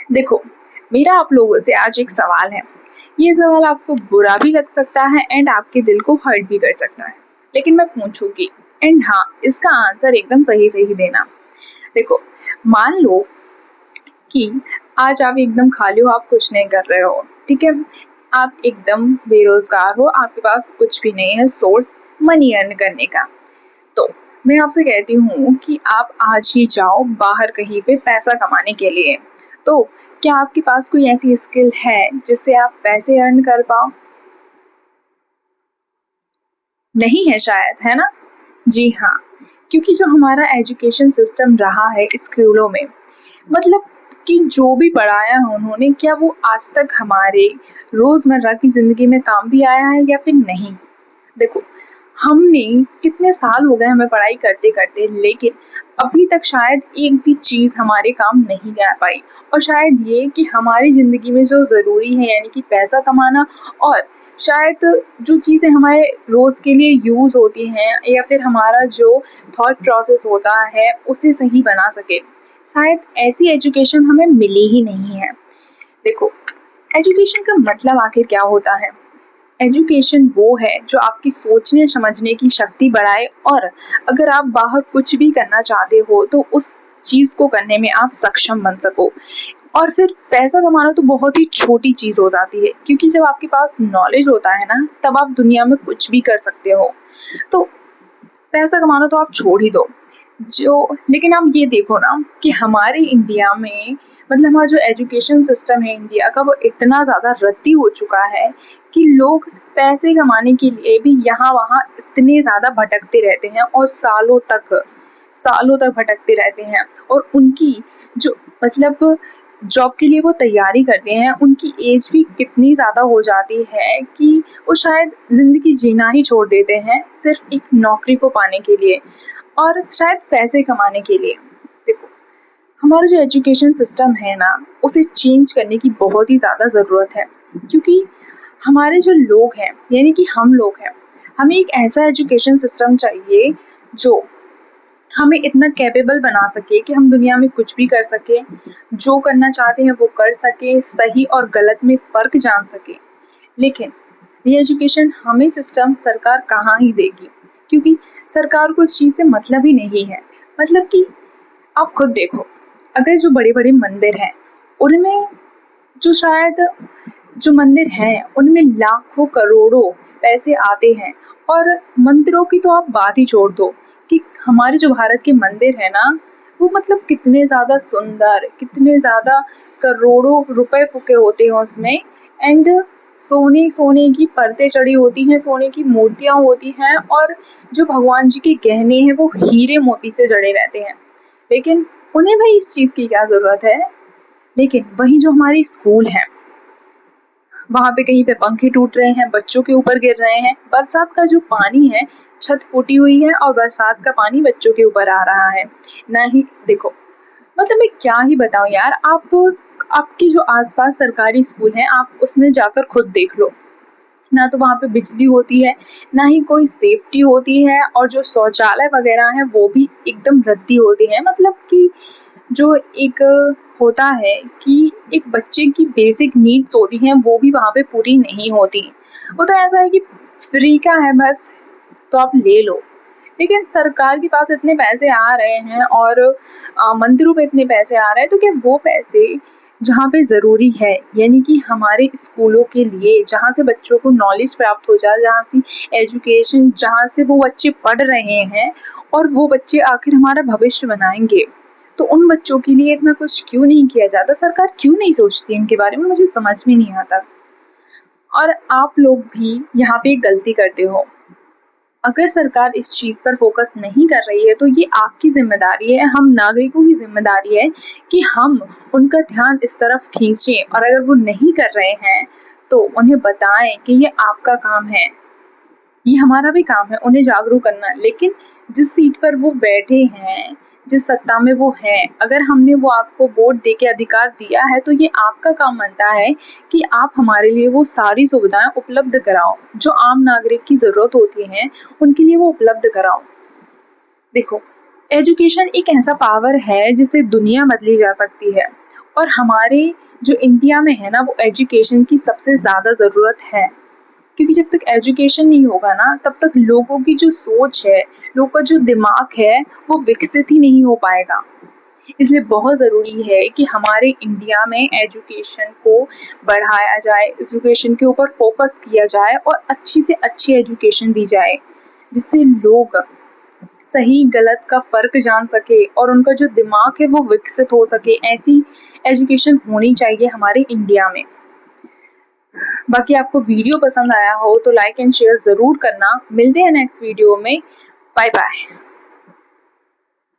देखो, मेरा आप लोगों से आज एक सवाल है। ये सवाल आपको बुरा भी लग सकता है एंड आपके दिल को हर्ट भी कर सकता है। लेकिन मैं पूछूंगी एंड हाँ, इसका आंसर एकदम सही-सही देना। देखो, मान लो कि आज आप एकदम खाली हो, आप कुछ नहीं कर रहे हो, ठीक है? आप एकदम बेरोज़गार हो, आपके पास कुछ भी नहीं है सोर्स मनी अर्न करने का। तो मैं आपसे कहती हूँ कि आप आज ही जाओ बाहर कहीं पे पैसा कमाने के लिए। तो क्या आपके पास कोई ऐसी स्किल है जिससे आप पैसे अर्न कर पाओ? नहीं है शायद, है ना? जी हाँ, क्योंकि जो हमारा एजुकेशन सिस्टम रहा है स्कूलों में, मतलब कि जो भी पढ़ाया है उन्होंने, क्या वो आज तक हमारे रोज़मर्रा की ज़िंदगी में काम भी आया है या फिर नहीं? देखो, हमने कितने साल हो गए हमें पढ़ाई करते-करते, लेकिन अभी तक शायद एक भी चीज़ हमारे काम नहीं आ पाई। और शायद ये कि हमारी ज़िंदगी में जो ज़रूरी है यानी कि पैसा कमाना, और शायद जो चीज़ें हमारे रोज़ के लिए यूज़ होती हैं या फिर हमारा जो थॉट प्रोसेस होता है उसे सही बना सके, शायद ऐसी एजुकेशन हमें मिली ही नहीं है। देखो, एजुकेशन का मतलब आखिर क्या होता है? एजुकेशन वो है जो आपकी सोचने समझने की शक्ति बढ़ाए, और अगर आप बाहर कुछ भी करना चाहते हो तो उस चीज़ को करने में आप सक्षम बन सको। और फिर पैसा कमाना तो बहुत ही छोटी चीज़ हो जाती है, क्योंकि जब आपके पास नॉलेज होता है ना, तब आप दुनिया में कुछ भी कर सकते हो। तो पैसा कमाना तो आप छोड़ ही दो। जो लेकिन आप ये देखो ना कि हमारे इंडिया में, मतलब हमारा जो एजुकेशन सिस्टम है इंडिया का, वो इतना ज़्यादा रद्दी हो चुका है कि लोग पैसे कमाने के लिए भी यहाँ-वहाँ इतने ज़्यादा भटकते रहते हैं और सालों तक भटकते रहते हैं। और उनकी जो, मतलब जॉब के लिए वो तैयारी करते हैं, उनकी एज भी कितनी ज़्यादा हो जाती है कि वो शायद ज़िंदगी जीना ही छोड़ देते हैं सिर्फ़ एक नौकरी को पाने के लिए और शायद पैसे कमाने के लिए। देखो, हमारा जो एजुकेशन सिस्टम है ना, उसे चेंज करने की बहुत ही ज़्यादा ज़रूरत है, क्योंकि हमारे जो लोग हैं, यानी कि हम लोग हैं, हमें एक ऐसा एजुकेशन सिस्टम चाहिए जो हमें इतना कैपेबल बना सके कि हम दुनिया में कुछ भी कर सकें, जो करना चाहते हैं वो कर सकें, सही और गलत में फ़र्क जान सकें। लेकिन ये एजुकेशन हमें सिस्टम सरकार कहाँ ही देगी, क्योंकि सरकार को इस चीज़ से मतलब ही नहीं है। मतलब कि आप खुद देखो, अगर जो बड़े-बड़े मंदिर हैं, उनमें जो शायद जो मंदिर हैं, उनमें लाखों करोड़ों पैसे आते हैं। और मंदिरों की तो आप बात ही छोड़ दो कि हमारे जो भारत के मंदिर हैं ना, वो मतलब कितने ज़्यादा सुंदर, कितने ज़्यादा करोड़ों रुपए फूके होते हैं उसमें। एंड सोने-सोने की परतें चढ़ी होती हैं, सोने की मूर्तियाँ होती हैं, और जो भगवान जी के गहने हैं वो हीरे मोती से जड़े रहते हैं। लेकिन उन्हें भाई इस चीज़ की क्या ज़रूरत है? लेकिन वहीं जो हमारे स्कूल हैं, वहाँ पे कहीं पे पंखे टूट रहे हैं, बच्चों के ऊपर गिर रहे हैं, बरसात का जो पानी है, छत फूटी हुई है और बरसात का पानी बच्चों के ऊपर आ रहा है। ना ही देखो, मतलब मैं क्या ही बताऊँ यार, आप आपके जो आस-पास सरकारी स्कूल हैं, आप उसमें जाकर खुद देख लो। ना तो वहाँ पे बिजली होती है, ना ही कोई सेफ्टी होती है, और जो शौचालय वगैरह हैं वो भी एकदम रद्दी होते हैं। मतलब कि जो एक होता है कि एक बच्चे की बेसिक नीड्स होती हैं, वो भी वहाँ पे पूरी नहीं होती। वो तो ऐसा है कि फ्री का है बस, तो आप ले लो। लेकिन सरकार के पास इतने पैसे आ रहे हैं और मंदिरों में इतने पैसे आ रहे हैं, तो क्या वो पैसे जहाँ पे ज़रूरी है, यानी कि हमारे स्कूलों के लिए, जहाँ से बच्चों को नॉलेज प्राप्त हो जाए, जहाँ से एजुकेशन, जहाँ से वो बच्चे पढ़ रहे हैं और वो बच्चे आखिर हमारा भविष्य बनाएँगे, तो उन बच्चों के लिए इतना कुछ क्यों नहीं किया जाता? सरकार क्यों नहीं सोचती इनके बारे में? मुझे समझ में नहीं आता। और आप लोग भी यहाँ पे एक गलती करते हो। अगर सरकार इस चीज़ पर फ़ोकस नहीं कर रही है, तो ये आपकी ज़िम्मेदारी है, हम नागरिकों की ज़िम्मेदारी है कि हम उनका ध्यान इस तरफ खींचें, और अगर वो नहीं कर रहे हैं, तो उन्हें बताएँ कि ये आपका काम है। ये हमारा भी काम है उन्हें जागरूक करना। लेकिन जिस सीट पर वो बैठे हैं, जिस सत्ता में वो हैं, अगर हमने वो आपको वोट देके अधिकार दिया है, तो ये आपका काम बनता है कि आप हमारे लिए वो सारी सुविधाएँ उपलब्ध कराओ, जो आम नागरिक की ज़रूरत होती हैं, उनके लिए वो उपलब्ध कराओ। देखो, एजुकेशन एक ऐसा पावर है जिससे दुनिया बदली जा सकती है, और हमारे जो इंडिया में है ना, वो एजुकेशन की सबसे ज़्यादा ज़रूरत है, क्योंकि जब तक एजुकेशन नहीं होगा ना, तब तक लोगों की जो सोच है, लोगों का जो दिमाग है, वो विकसित ही नहीं हो पाएगा। इसलिए बहुत ज़रूरी है कि हमारे इंडिया में एजुकेशन को बढ़ाया जाए, एजुकेशन के ऊपर फोकस किया जाए और अच्छी से अच्छी एजुकेशन दी जाए, जिससे लोग सही गलत का फ़र्क जान सके और उनका जो दिमाग है वो विकसित हो सके। ऐसी एजुकेशन होनी चाहिए हमारे इंडिया में। बाकी आपको वीडियो पसंद आया हो तो लाइक एंड शेयर ज़रूर करना। मिलते हैं नेक्स्ट वीडियो में। Bye bye.